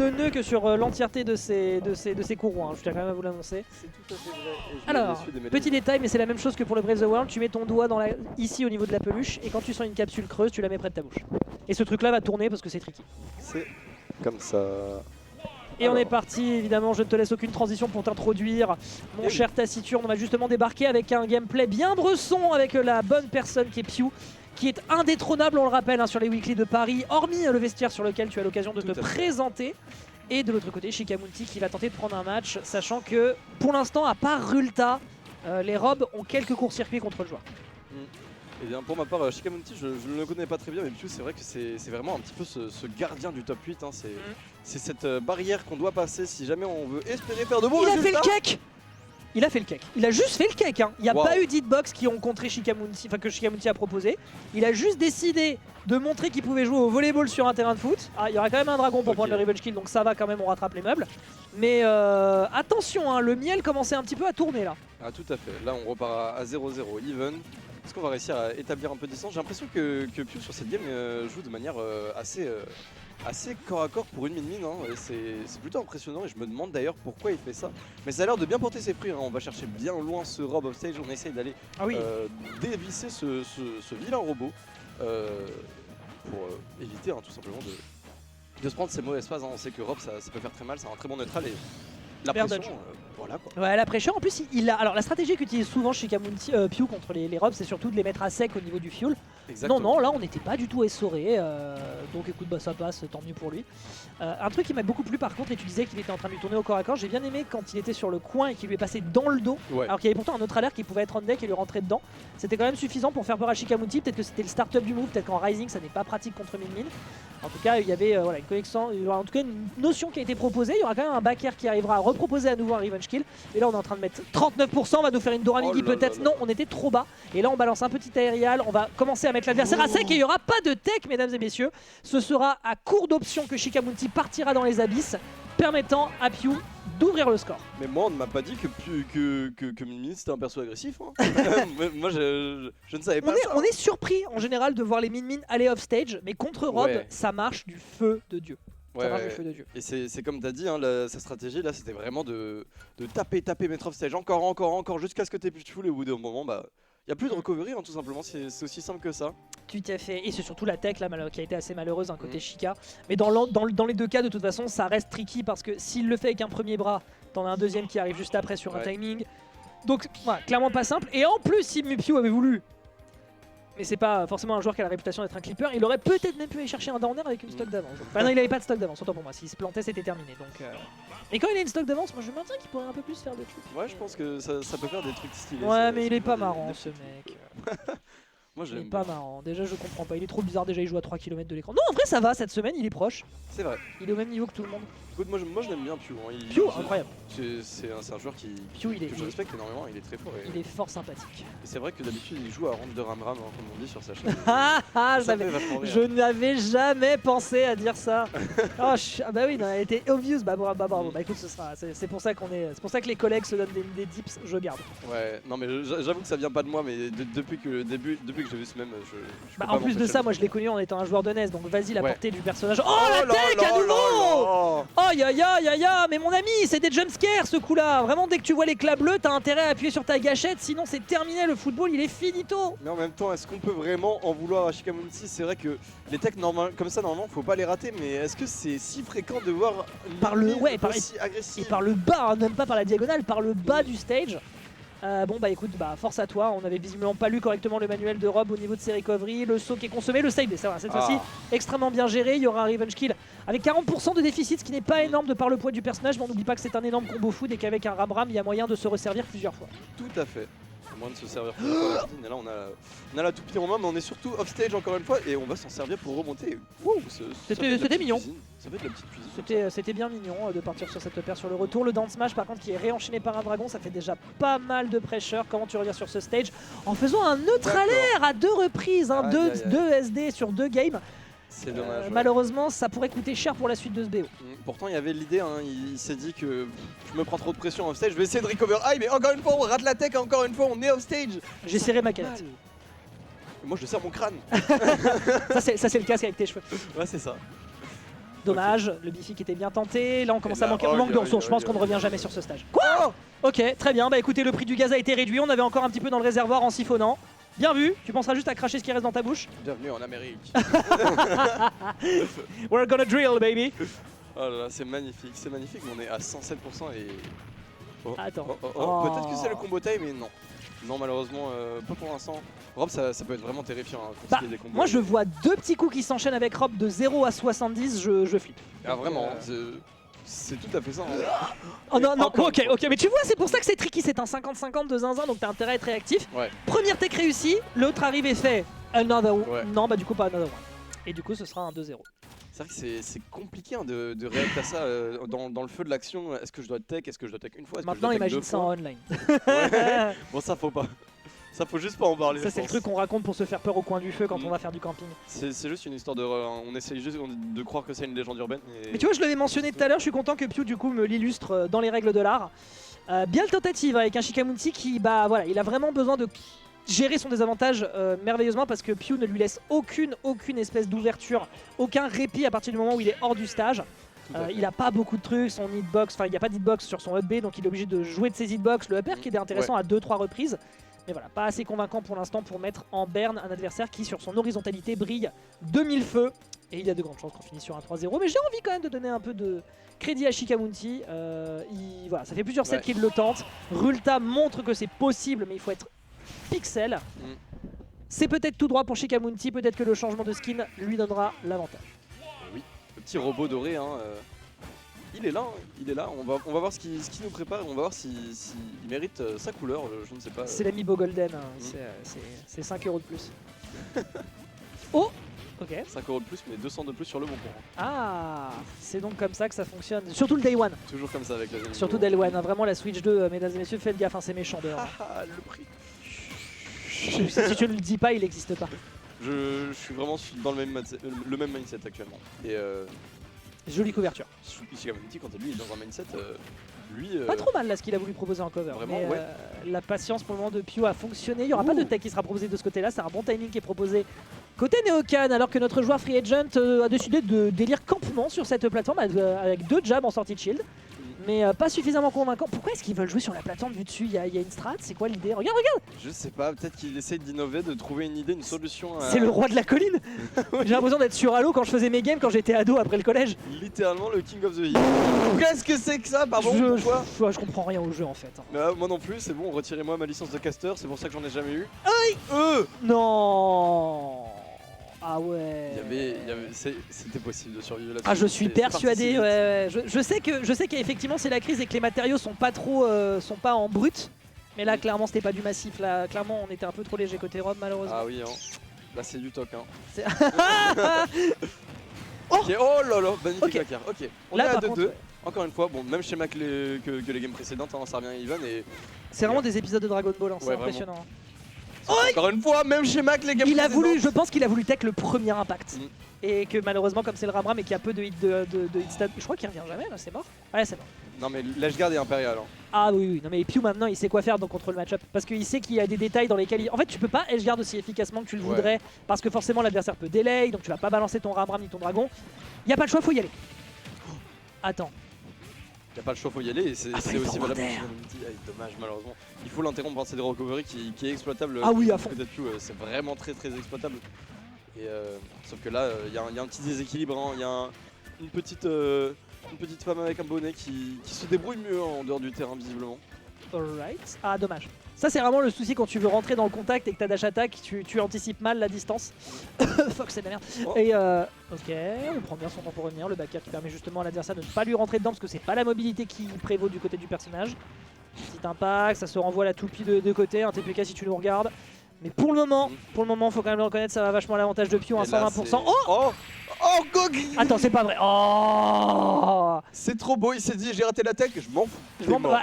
de nœuds que sur l'entièreté de ses courroies, hein, je tiens quand même à vous l'annoncer. C'est tout à fait vrai. Et je me Alors, suis démêlé. petit détail, mais c'est la même chose que pour le Brave the World, tu mets ton doigt ici au niveau de la peluche, et quand tu sens une capsule creuse, tu la mets près de ta bouche. Et ce truc là va tourner parce que c'est tricky. C'est comme ça. Et on est parti, évidemment, je ne te laisse aucune transition pour t'introduire. Mon cher Taciturne, on va justement débarquer avec un gameplay bien bresson avec la bonne personne qui est Pew, qui est indétrônable, on le rappelle, hein, sur les weekly de Paris, hormis le vestiaire sur lequel tu as l'occasion de te présenter. Et de l'autre côté, Shikamunti qui va tenter de prendre un match, sachant que pour l'instant, à part Rulta, les robes ont quelques courts-circuits contre le joueur. Et bien pour ma part, Shikamunti, je ne le connais pas très bien, mais Pew, c'est vrai que c'est vraiment un petit peu ce gardien du top 8. Hein, c'est cette barrière qu'on doit passer si jamais on veut espérer faire de bons résultats. Il a fait le cake. Il a fait le cake. Il a juste fait le cake. Hein. Il n'y a pas eu d'hitbox qui ont contré Shikamunti, enfin que Shikamunti a proposé. Il a juste décidé de montrer qu'il pouvait jouer au volleyball sur un terrain de foot. Ah, il y aura quand même un dragon pour prendre le revenge kill, donc ça va quand même, on rattrape les meubles. Mais attention, hein, le miel commençait un petit peu à tourner là. Ah tout à fait. Là on repart à 0-0 even. Est-ce qu'on va réussir à établir un peu de distance? J'ai l'impression que Pew sur cette game joue de manière assez corps à corps pour une mine-mine. Hein. C'est plutôt impressionnant et je me demande d'ailleurs pourquoi il fait ça. Mais ça a l'air de bien porter ses fruits. Hein. On va chercher bien loin ce rob off stage. On essaye d'aller dévisser ce vilain robot pour éviter tout simplement de se prendre ces mauvaises phases. Hein. On sait que Rob ça peut faire très mal, c'est un très bon neutral et la pression, voilà quoi. Ouais, la pression, en plus, alors la stratégie qu'utilise souvent Shikamunti, Pew contre les robs, c'est surtout de les mettre à sec au niveau du fuel. Exactement. Non, là on n'était pas du tout essoré, donc écoute, bah, ça passe, tant mieux pour lui. Un truc qui m'a beaucoup plu par contre, et tu disais qu'il était en train de lui tourner au corps à corps, j'ai bien aimé quand il était sur le coin et qu'il lui est passé dans le dos, alors qu'il y avait pourtant un autre alert qui pouvait être on deck et lui rentrer dedans. C'était quand même suffisant pour faire peur à Shikamunti, peut-être que c'était le start-up du move, peut-être qu'en Rising ça n'est pas pratique contre Min. En tout cas, il y avait une connexion, en tout cas une notion qui a été proposée, il y aura quand même un backer qui arrivera à reproposer à nouveau un revenge kill. Et là on est en train de mettre 39%, on va nous faire une Doramigi peut-être, non on était trop bas. Et là on balance un petit aérial, on va commencer à mettre l'adversaire à sec et il n'y aura pas de tech mesdames et messieurs. Ce sera à court d'options que Shikamunti partira dans les abysses, permettant à Pew d'ouvrir le score. Mais moi on ne m'a pas dit que Min c'était un perso agressif. Hein. Moi je ne savais pas ça. On est surpris en général de voir les Min aller off stage, mais contre Rob ça marche du feu de Dieu. Et c'est comme tu as dit, hein, sa stratégie là c'était vraiment de taper, mettre off stage encore jusqu'à ce que tu aies plus de full et au bout d'un moment bah il n'y a plus de recovery hein, tout simplement, c'est aussi simple que ça. Tout à fait, et c'est surtout la tech là, qui a été assez malheureuse d'un côté Shika. Mais dans les deux cas de toute façon ça reste tricky parce que s'il le fait avec un premier bras, t'en as un deuxième qui arrive juste après sur un timing. Donc voilà, clairement pas simple. Et en plus si Pew avait voulu, mais c'est pas forcément un joueur qui a la réputation d'être un clipper, il aurait peut-être même pu aller chercher un downer avec une stock d'avance. Enfin non, il avait pas de stock d'avance, autant pour moi, s'il se plantait c'était terminé. Donc, Et quand il a une stock d'avance, moi je me maintiens qu'il pourrait un peu plus faire de trucs. Ouais, je pense que ça peut faire des trucs stylés. Ouais, mais il est pas marrant ce mec. Moi je l'aime pas marrant, déjà je comprends pas, il est trop bizarre, déjà il joue à 3 km de l'écran. Non en vrai ça va, cette semaine il est proche. C'est vrai. Il est au même niveau que tout le monde. Écoute, moi je l'aime bien Pew. Hein. Pew, incroyable. C'est un joueur que je respecte énormément, il est très fort. Il est fort sympathique. Et c'est vrai que d'habitude il joue à ronde de ram-ram, hein, comme on dit sur sa chaîne. Je n'avais jamais pensé à dire ça. Ah bah oui, elle était obvious, bah bravo. Bah écoute, c'est pour ça c'est pour ça que les collègues se donnent des dips, je garde. Ouais, non mais j'avoue que ça vient pas de moi, mais depuis que j'ai vu ce même, bah en plus de ça, moi je l'ai connu en étant un joueur de NES, donc vas-y la portée du personnage. Oh la tech à nouveau. Oh ya, mais mon ami, c'est des jumpscares ce coup-là. Vraiment, dès que tu vois l'éclat bleu, t'as intérêt à appuyer sur ta gâchette, sinon c'est terminé, le football il est finito. Mais en même temps, est-ce qu'on peut vraiment en vouloir à Shikamunti? C'est vrai que les techs comme ça, normalement, faut pas les rater, mais est-ce que c'est si fréquent de voir aussi agressif? Et par le bas, hein, même pas par la diagonale, par le bas du stage. Bon bah écoute, force à toi, on avait visiblement pas lu correctement le manuel de Rob au niveau de ses recoveries, le saut qui est consommé, le save, ça va, cette fois-ci extrêmement bien géré, il y aura un revenge kill avec 40% de déficit, ce qui n'est pas énorme de par le poids du personnage, mais on n'oublie pas que c'est un énorme combo food et qu'avec un ram-ram, il y a moyen de se resservir plusieurs fois. Tout à fait. Moins de se servir pour et là on a la toupie en main, mais on est surtout off stage encore une fois et on va s'en servir pour remonter. C'était mignon. Ça fait de la petite cuisine. C'était bien mignon de partir sur cette paire sur le retour. Le down smash par contre qui est réenchaîné par un dragon, ça fait déjà pas mal de pressure. Comment tu reviens sur ce stage en faisant un neutre à l'air à 2 reprises, 2 SD sur 2 games. C'est dommage. Malheureusement, ça pourrait coûter cher pour la suite de ce BO. Pourtant, il y avait l'idée, hein, il s'est dit que je me prends trop de pression off stage, je vais essayer de recover high, mais encore une fois, on rate la tech, encore une fois, on est off stage. J'ai serré ma canette. Moi, je serre mon crâne. ça, c'est le casque avec tes cheveux. Ouais, c'est ça. Dommage, le bifi qui était bien tenté. Là, on commence à manquer. On manque de ressources. Je pense qu'on ne revient jamais sur ce stage. Quoi? Ok, très bien. Bah écoutez, le prix du gaz a été réduit. On avait encore un petit peu dans le réservoir en siphonnant. Bien vu. Tu penseras juste à cracher ce qui reste dans ta bouche. Bienvenue en Amérique. We're gonna drill, baby. Oh là là, c'est magnifique, mais on est à 107% et... Oh, Attends. Peut-être que c'est le combo time, mais non. Non, malheureusement, pas pour l'instant. Rob, ça peut être vraiment terrifiant pour ce qui est des combos. Moi, je vois 2 petits coups qui s'enchaînent avec Rob de 0 à 70, je flippe. Ah, vraiment, c'est tout à fait ça. Hein. Oh non, non, ok, mais tu vois, c'est pour ça que c'est tricky, c'est un 50-50 de zinzin, donc t'as intérêt à être réactif. Ouais. Première tech réussie, l'autre arrive et fait another one. Ouais. Non, bah du coup, pas another one. Et du coup, ce sera un 2-0. C'est vrai que c'est compliqué hein, de réagir à ça dans le feu de l'action. Est-ce que je dois tech? Est-ce que je dois tech une fois? Maintenant, imagine ça en online. Ouais. Bon, ça faut pas. Ça faut juste pas en parler. Ça, c'est le truc qu'on raconte pour se faire peur au coin du feu quand on va faire du camping. C'est juste une histoire d'horreur. On essaye juste de croire que c'est une légende urbaine. Mais tu vois, je l'avais mentionné tout à l'heure, je suis content que Pew du coup me l'illustre dans les règles de l'art. Bien le tentative avec un Shikamunti qui, bah voilà, il a vraiment besoin de gérer son désavantage merveilleusement parce que Pew ne lui laisse aucune espèce d'ouverture, aucun répit à partir du moment où il est hors du stage. Il a pas beaucoup de trucs, son hitbox, enfin il n'y a pas d'hitbox sur son up B, donc il est obligé de jouer de ses hitbox. Le up air qui est intéressant à 2-3 reprises. Mais voilà, pas assez convaincant pour l'instant pour mettre en berne un adversaire qui sur son horizontalité brille de mille feux. Et il y a de grandes chances qu'on finisse sur un 3-0. Mais j'ai envie quand même de donner un peu de crédit à Shikamunti. Voilà, ça fait plusieurs sets qu'il le tente. Rulta montre que c'est possible, mais il faut être pixel. C'est peut-être tout droit pour Shikamunti, peut-être que le changement de skin lui donnera l'avantage. Oui, le petit robot doré, hein, il est là, on va voir ce qu'il nous prépare, on va voir s'il mérite sa couleur, je ne sais pas. C'est l'amiibo golden, hein. C'est 5 € de plus. Oh, ok. 5 € de plus, mais 200 de plus sur le bon coin. Ah, c'est donc comme ça que ça fonctionne. Surtout le Day One. Toujours comme ça avec la amiibo. Surtout Day One, hein. Vraiment la Switch 2, mesdames et messieurs, faites gaffe, hein, c'est méchant dehors. Ah, le prix. Si tu ne le dis pas, il n'existe pas. Je suis vraiment dans le même mindset actuellement. Et jolie couverture. Shikamunti, quand lui est dans un mindset, lui... Pas trop mal là ce qu'il a voulu proposer en cover. Vraiment, mais, ouais. La patience pour le moment de Pew a fonctionné. Il n'y aura pas de tech qui sera proposé de ce côté-là. C'est un bon timing qui est proposé côté Neocan, alors que notre joueur Free Agent a décidé de délire campement sur cette plateforme avec 2 jabs en sortie de shield. Mais pas suffisamment convaincant. Pourquoi est-ce qu'ils veulent jouer sur la plateforme du dessus? Il y a une strat, c'est quoi l'idée? Regarde! Je sais pas, peut-être qu'il essaye d'innover, de trouver une idée, une solution. C'est le roi de la colline. J'ai l'impression d'être sur Halo quand je faisais mes games quand j'étais ado après le collège. Littéralement le King of the Hill. Qu'est-ce que c'est que ça? Pardon, pourquoi je comprends rien au jeu en fait. Moi non plus, c'est bon, retirez-moi ma licence de caster, c'est pour ça que j'en ai jamais eu. Aïe! Non! Ah ouais. C'était possible de survivre là-dessus. Ah, je suis persuadé. Ouais. Je sais qu'effectivement c'est la crise et que les matériaux sont pas en brut. Mais là clairement c'était pas du massif. Là clairement on était un peu trop léger côté Rob malheureusement. Ah oui. Hein. Là c'est du toc. Hein. Okay. Oh là là, magnifique la carte. Ok. On là, est à 2-2. contre, Encore une fois, bon, même schéma que les games précédentes, hein, ça revient even et. C'est vraiment des épisodes de Dragon Ball, hein, c'est impressionnant. Encore une fois, même schéma que les games précédentes. Je pense qu'il a voulu tech le premier impact. Et que malheureusement, comme c'est le Ramram et qu'il y a peu de hit stat, je crois qu'il revient jamais, là, c'est mort. Ouais, c'est mort. Non, mais l'Ashguard est impérial. Hein. Ah oui, non, mais Pew maintenant il sait quoi faire donc, contre le match-up. Parce qu'il sait qu'il y a des détails dans lesquels. En fait, tu peux pas Ashguard aussi efficacement que tu le voudrais. Parce que forcément, l'adversaire peut delay, donc tu vas pas balancer ton Ramram ni ton dragon. Y a pas le choix, faut y aller. Attends. Y a pas le choix, faut y aller et c'est aussi valable. Dommage, malheureusement. Il faut l'interrompre par cette recovery qui est exploitable. Ah oui, à fond. C'est vraiment très exploitable. Et sauf que là, il y a un petit déséquilibre. Hein. Il y a une petite femme avec un bonnet qui se débrouille mieux en dehors du terrain, visiblement. Alright. Ah, dommage. Ça, c'est vraiment le souci quand tu veux rentrer dans le contact et que t'as dash attack, tu anticipes mal la distance. Fuck, c'est de la merde. Oh. Et ok, on prend bien son temps pour revenir. Le backer qui permet justement à l'adversaire de ne pas lui rentrer dedans parce que c'est pas la mobilité qui prévaut du côté du personnage. Petit impact, ça se renvoie la toupie de côté, un TPK si tu nous regardes. Mais pour le moment, faut quand même le reconnaître, ça va vachement à l'avantage de Pew à 120%. Oh Gog! Attends, c'est pas vrai. Oh! C'est trop beau, il s'est dit j'ai raté l'attaque, je m'en fous.